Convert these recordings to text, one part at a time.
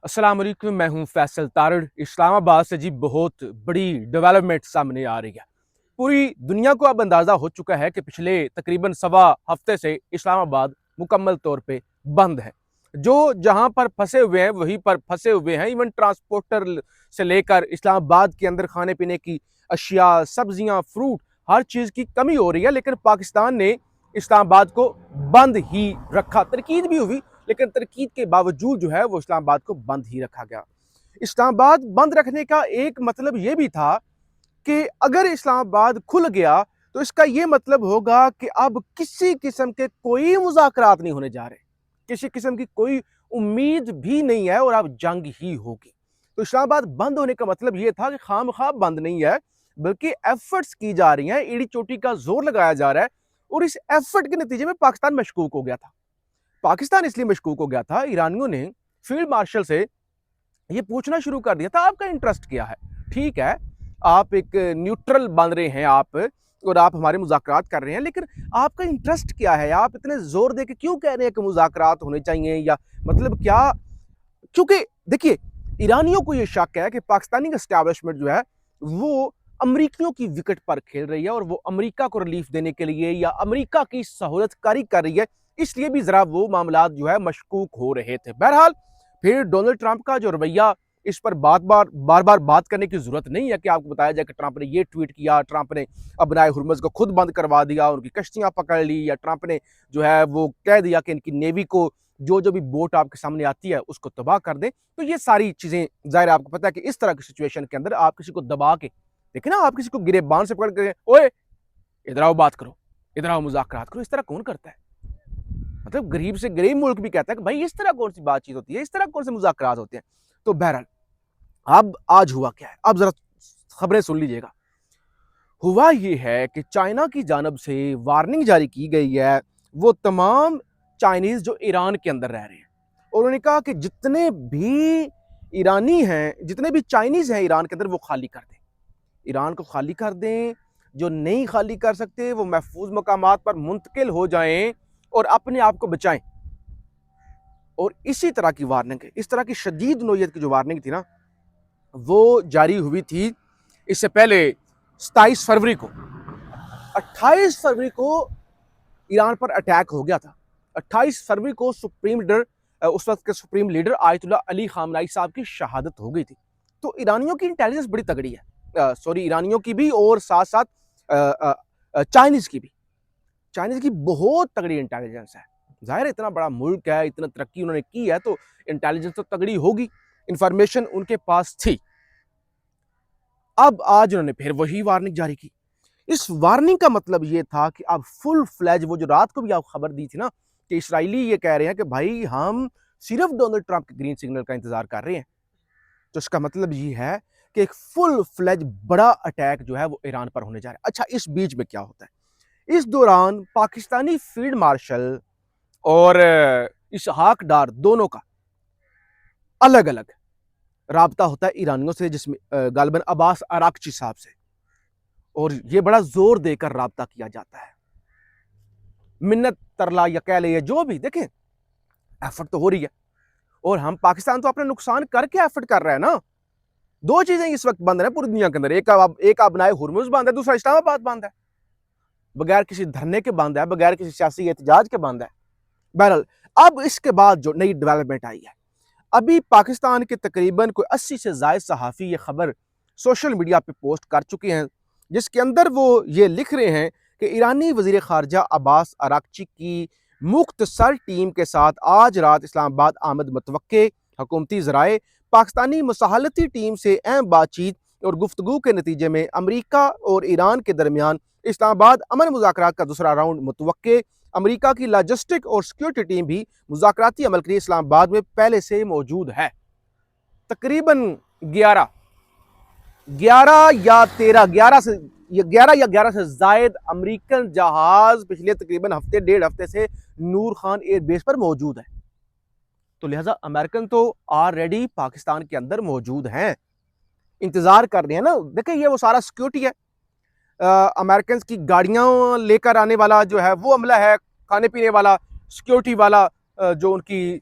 अस्सलाम वालेकुम, मैं हूं फैसल तारड़। इस्लामाबाद से जी बहुत बड़ी डेवलपमेंट सामने आ रही है। पूरी दुनिया को अब अंदाज़ा हो चुका है कि पिछले तकरीबन सवा हफ्ते से इस्लामाबाद मुकम्मल तौर पे बंद है। जो जहां पर फंसे हुए हैं वहीं पर फंसे हुए हैं। इवन ट्रांसपोर्टर से लेकर इस्लामाबाद के अंदर खाने पीने की अशिया, सब्जियां, फ्रूट, हर चीज़ की कमी हो रही है। लेकिन पाकिस्तान ने इस्लामाबाद को बंद ही रखा। तनकीद भी हुई, लेकिन तनकीद के बावजूद जो है वो इस्लामाबाद को बंद ही रखा गया। इस्लामाबाद बंद रखने का एक मतलब ये भी था कि अगर इस्लामाबाद खुल गया तो इसका ये मतलब होगा कि अब किसी किस्म के कोई मुज़ाकरात नहीं होने जा रहे, किसी किस्म की कोई उम्मीद भी नहीं है और अब जंग ही होगी। तो इस्लामाबाद बंद होने का मतलब ये था कि खामखा बंद नहीं है, बल्कि एफर्ट्स की जा रही हैं, एड़ी चोटी का जोर लगाया जा रहा है। और इस एफर्ट के नतीजे में पाकिस्तान मशकूक हो गया था। पाकिस्तान इसलिए मशकूक हो गया था, ईरानियों ने फील्ड मार्शल से ये पूछना शुरू कर दिया था, आपका इंटरेस्ट क्या है? ठीक है, आप एक न्यूट्रल बन रहे हैं आप, और आप हमारे मुज़ाकरात कर रहे हैं, लेकिन आपका इंटरेस्ट क्या है? आप इतने जोर दे के क्यों कह रहे हैं कि मुज़ाकरात होने चाहिए, या मतलब क्या? क्योंकि देखिए, ईरानियों को यह शक है कि पाकिस्तानी एस्टैब्लिशमेंट जो है वो अमरीकियों की विकेट पर खेल रही है, और वो अमरीका को रिलीफ देने के लिए या अमरीका की सहूलतकारी कर रही है। इसलिए भी जरा वो मामला जो है मशकूक हो रहे थे। बहरहाल, फिर डोनाल्ड ट्रंप का जो रवैया, इस पर बार बार बात करने की जरूरत नहीं है कि आपको बताया जाए कि ट्रंप ने ये ट्वीट किया, ट्रंप ने अपना हुर्मुज़ को खुद बंद करवा दिया, उनकी कश्तियां पकड़ ली, या ट्रंप ने जो है वो कह दिया कि इनकी नेवी को जो भी बोट आपके सामने आती है उसको तबाह कर दें। तो ये सारी चीजें, जाहिर है आपको पता है कि इस तरह की सिचुएशन के अंदर आप किसी को दबा के, देखे ना, आप किसी को गिरेबान से पकड़ के, ओए इधर आओ बात करो, इधर आओ मुज़ाकरात करो, इस तरह कौन करता है? मतलब गरीब से गरीब मुल्क भी कहता है कि भाई इस तरह कौन सी बातचीत होती है, इस तरह कौन से मुज़ाकरात होते हैं? तो बहरहाल, अब आज हुआ क्या है, अब जरा खबरें सुन लीजिएगा। हुआ ये है कि चाइना की जानब से वार्निंग जारी की गई है वो तमाम चाइनीज जो ईरान के अंदर रह रहे हैं, और उन्होंने कहा कि जितने भी ईरानी हैं, जितने भी चाइनीज हैं ईरान के अंदर, वो खाली कर दें, ईरान को खाली कर दें। जो नहीं खाली कर सकते वो महफूज मकामात पर मुंतकिल हो जाएं और अपने आप को बचाएं। और इसी तरह की वार्निंग, इस तरह की शदीद नोयत की जो वार्निंग थी ना, वो जारी हुई थी इससे पहले 27 फरवरी को। 28 फरवरी को ईरान पर अटैक हो गया था। 28 फरवरी को सुप्रीम लीडर, उस वक्त के सुप्रीम लीडर आयतुल्लाह अली खामनाई साहब की शहादत हो गई थी। तो ईरानियों की इंटेलिजेंस बड़ी तगड़ी है, सॉरी, ईरानियों की भी और साथ साथ चाइनीज की भी। चाइनीज की बहुत तगड़ी इंटेलिजेंस है। जाहिर है, इतना बड़ा मुल्क है, इतना तरक्की उन्होंने की है, तो इंटेलिजेंस तो तगड़ी होगी, इंफॉर्मेशन उनके पास थी। अब आज उन्होंने फिर वही वार्निंग जारी की। इस वार्निंग का मतलब ये था कि अब फुल फ्लैज, वो जो रात को भी आप खबर दी थी ना कि इसराइली ये कह रहे हैं कि भाई हम सिर्फ डोनाल्ड ट्रंप के ग्रीन सिग्नल का इंतजार कर रहे हैं, तो इसका मतलब ये है कि एक फुल फ्लैज बड़ा अटैक जो है वो ईरान पर होने जा रहा है। अच्छा, इस बीच में क्या होता है? इस दौरान पाकिस्तानी फील्ड मार्शल और इसहाक डार दोनों का अलग अलग राबता होता है ईरानियों से, जिसमें गालिबन अब्बास अराक्ची साहब से, और ये बड़ा जोर देकर राबता किया जाता है। मिन्नत तरला या कह ले, जो भी देखें, एफर्ट तो हो रही है, और हम पाकिस्तान तो अपना नुकसान करके एफर्ट कर रहा है ना। दो चीजें इस वक्त बंद है पूरी दुनिया के अंदर, एक अपनाए हुर्मुज़ बंद है, दूसरा इस्लामाबाद बंद है, बगैर किसी धरने के बंद है, बगैर किसी सियासी एहतजाज के बंद है। बहरहाल, अब इसके बाद जो नई डेवलपमेंट आई है, अभी पाकिस्तान के तकरीबन कोई 80 से ज़ायद सहाफ़ी ये खबर सोशल मीडिया पे पोस्ट कर चुके हैं, जिसके अंदर वो ये लिख रहे हैं कि ईरानी वज़ीर ख़ारजा अब्बास अराक्ची की मुख्तसर टीम के साथ आज रात इस्लामाबाद आमद मुतवक्के। हुकूमती ज़राए पाकिस्तानी मुसाहलती टीम से अहम बातचीत और गुफ्तगू के नतीजे में अमरीका और ईरान के दरमियान इस्लामाबाद अमन मुज़ाकरात का दूसरा राउंड मुतवक्के। अमरीका की लॉजिस्टिक और सिक्योरिटी टीम भी मुज़ाकराती अमल के लिए इस्लामाबाद में पहले से मौजूद है। तकरीबन 11 11 से जायद अमेरिकन जहाज पिछले तकरीबन हफ्ते डेढ़ हफ्ते से नूर खान एयरबेस पर मौजूद है। तो लिहाजा अमेरिकन तो ऑलरेडी पाकिस्तान के अंदर मौजूद हैं, इंतजार कर रहे हैं ना। देखिए, ये वो सारा सिक्योरिटी है, अमेरिकन की गाड़ियां लेकर आने वाला जो है वो अमला है, खाने पीने वाला, सिक्योरिटी वाला, जो उनकी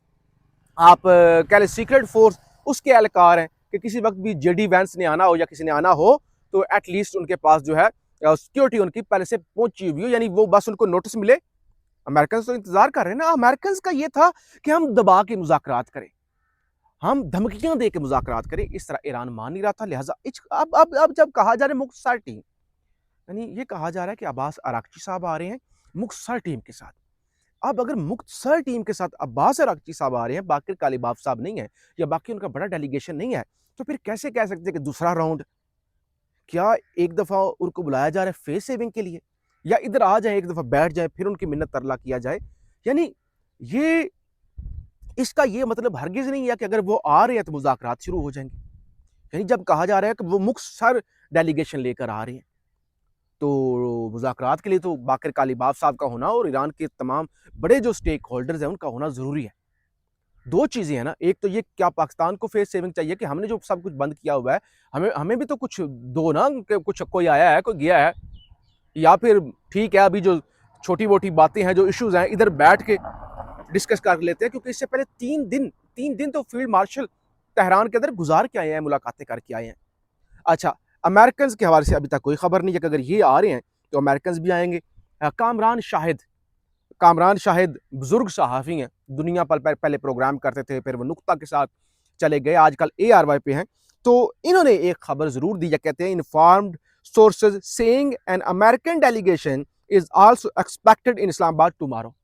आप कह लें सीक्रेट फोर्स, उसके एहलकार हैं कि किसी वक्त भी जेडी वैंस ने आना हो या किसी ने आना हो तो एटलीस्ट उनके पास जो है सिक्योरिटी उनकी पहले से पहुंची हुई हो, यानी वो बस उनको नोटिस मिले। अमेरिकन तो इंतजार कर रहे हैं ना। अमेरिकन का ये था कि हम दबा के मुज़ाकरात करें, हम धमकियां दे के मुज़ाकरात करें। इस तरह ईरान मान नहीं रहा था, लिहाजा अब जब कहा जा रहा है मुख्तसर टीम, यानी ये कहा जा रहा है कि अब्बास अरागची साहब आ रहे हैं मुख्तसर टीम के साथ। अब अगर मुख्तसर टीम के साथ अब्बास अरागची साहब आ रहे हैं, बाकिर कालिबाफ साहब नहीं है या बाकी उनका बड़ा डेलीगेशन नहीं है, तो फिर कैसे कह सकते हैं कि दूसरा राउंड? क्या एक दफ़ा उनको बुलाया जा रहा है फेस सेविंग के लिए, या इधर आ जाए एक दफ़ा बैठ जाए फिर उनकी मिन्नत तरला किया जाए? यानी ये इसका ये मतलब हरगिज़ नहीं है कि अगर वो आ रहे हैं तो मुज़ाकरात शुरू हो जाएँगे। यानी जब कहा जा रहा है कि वो मुख्तसर डेलीगेशन लेकर आ रहे हैं, तो मुज़ाकरात के लिए तो बाकिर कालिबाफ साहब का होना और ईरान के तमाम बड़े जो स्टेक होल्डर्स हैं उनका होना ज़रूरी है। 2 चीज़ें हैं ना, एक तो ये क्या पाकिस्तान को फेस सेविंग चाहिए कि हमने जो सब कुछ बंद किया हुआ है, हमें हमें भी तो कुछ दो ना, कि कुछ कोई आया है, कोई गया है, या फिर ठीक है अभी जो छोटी-मोटी बातें हैं, जो इश्यूज़ हैं, इधर बैठ के डिस्कस कर लेते हैं, क्योंकि इससे पहले 3 दिन तो फील्ड मार्शल तेहरान के अंदर गुज़ार के आए हैं, मुलाकातें करके आए हैं। अच्छा, अमेरिकन्स के हवाले से अभी तक कोई खबर नहीं है कि अगर ये आ रहे हैं, तो अमेरिकन्स भी आएँगे। कामरान शाहिद बुजुर्ग सहाफ़ी हैं, दुनिया पर पहले प्रोग्राम करते थे, फिर वो नुक्ता के साथ चले गए, आजकल ARY पे हैं। तो इन्होंने एक खबर ज़रूर दी है, कहते हैं informed sources saying an American delegation is also expected in Islamabad tomorrow,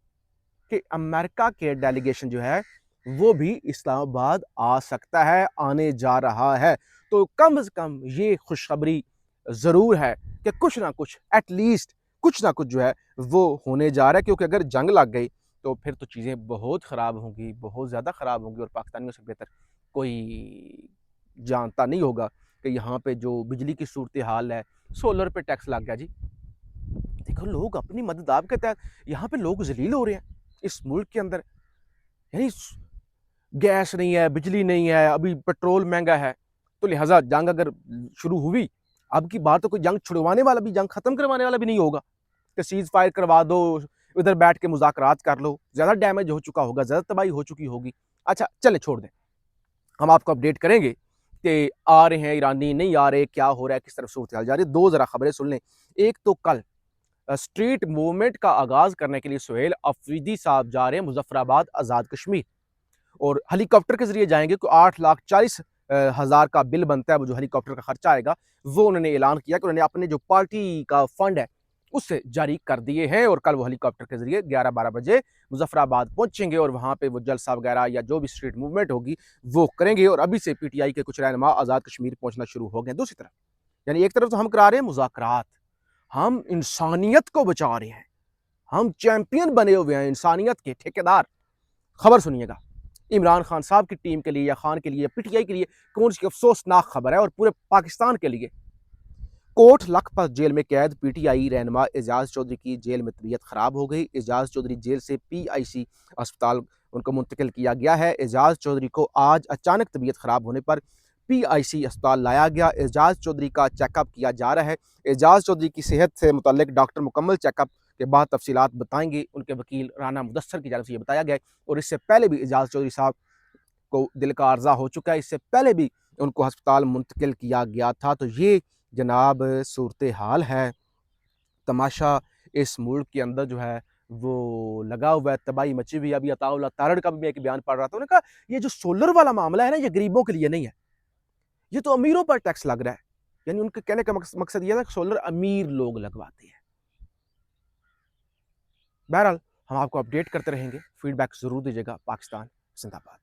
कि अमेरिका के डेलीगेशन जो है वो भी इस्लामाबाद आ सकता है, आने जा रहा है। तो कम से कम ये खुशखबरी ज़रूर है कि कुछ ना कुछ, एटलीस्ट कुछ ना कुछ जो है वो होने जा रहा है, क्योंकि अगर जंग लग गई तो फिर तो चीज़ें बहुत ख़राब होंगी, बहुत ज़्यादा ख़राब होंगी, और पाकिस्तानियों से बेहतर कोई जानता नहीं होगा कि यहाँ पे जो बिजली की सूरत हाल है, सोलर पे टैक्स लग गया जी। देखो, लोग अपनी मददाब के तहत यहाँ पे लोग ज़लील हो रहे हैं इस मुल्क के अंदर। यानी गैस नहीं है, बिजली नहीं है, अभी पेट्रोल महँगा है, तो लिहाज़ा जंग अगर शुरू हुई, अब की बार तो कोई जंग छुड़वाने वाला भी, जंग ख़त्म करवाने वाला भी नहीं होगा कि सीज़ फायर करवा दो, इधर बैठ के मुज़ाकरात कर लो। ज़्यादा डैमेज हो चुका होगा, ज़्यादा तबाही हो चुकी होगी। अच्छा, चलें छोड़ दें, हम आपको अपडेट करेंगे कि आ रहे हैं ईरानी, नहीं आ रहे, क्या हो रहा है, किस तरफ सूरत-हाल जा रही है। 2 ज़रा खबरें सुन लें। एक तो कल स्ट्रीट मूवमेंट का आगाज़ करने के लिए सुहेल अफरीदी साहब जा रहे हैं मुज़फ़्फ़राबाद, आज़ाद कश्मीर, और हेलीकॉप्टर के ज़रिए जाएँगे। तो 8,40,000 का बिल बनता है, वो जो हेलीकॉप्टर का खर्चा आएगा, वो उन्होंने ऐलान किया कि उन्होंने अपने जो पार्टी का फंड है, उससे जारी कर दिए हैं, और कल वो हेलीकॉप्टर के ज़रिए 11-12 बजे मुज़फ़्फ़राबाद पहुँचेंगे और वहाँ पे वो जलसा वगैरह या जो भी स्ट्रीट मूवमेंट होगी, वो करेंगे। और अभी से PTI के कुछ रहनुमा आज़ाद कश्मीर पहुँचना शुरू हो गए हैं। दूसरी तरफ, यानी एक तरफ तो हम करा रहे हैं मुज़ाकरात, हम इंसानियत को बचा रहे हैं, हम चैंपियन बने हुए हैं, इंसानियत के ठेकेदार। खबर सुनिएगा, इमरान खान साहब की टीम के लिए या खान के लिए या PTI के लिए कौन सी अफसोसनाक खबर है, और पूरे पाकिस्तान के लिए। कोट लखपत जेल में कैद PTI रहनुमा एजाज चौधरी की जेल में तबीयत खराब हो गई। एजाज चौधरी जेल से PIC अस्पताल उनको मुंतकिल किया गया है। एजाज चौधरी को आज अचानक तबीयत खराब होने पर PIC अस्पताल लाया गया। एजाज चौधरी का चेकअप किया जा रहा है। एजाज चौधरी की सेहत से मुतल्लिक डॉक्टर मुकम्मल चेकअप के बाद तफसीलात बताएंगे। उनके वकील राना मुदस्सर की जानब से ये बताया गया। और इससे पहले भी एजाज चौधरी साहब को दिल का अर्जा हो चुका है, इससे पहले भी उनको अस्पताल मुंतकिल किया गया था। तो ये जनाब सूरत हाल है। तमाशा इस मुल्क के अंदर जो है वो लगा हुआ है, तबाही मची हुई है। अभी अताउल्लाह तारड़ का भी मैं एक बयान पढ़ रहा था, उन्होंने कहा ये जो सोलर वाला मामला है ना, ये गरीबों के लिए नहीं है, ये तो अमीरों पर टैक्स लग रहा है। यानी उनके कहने का मकसद ये था कि सोलर अमीर लोग लगवाते हैं। बहरहाल हम आपको अपडेट करते रहेंगे, फीडबैक ज़रूर दीजिएगा। पाकिस्तान जिंदाबाद।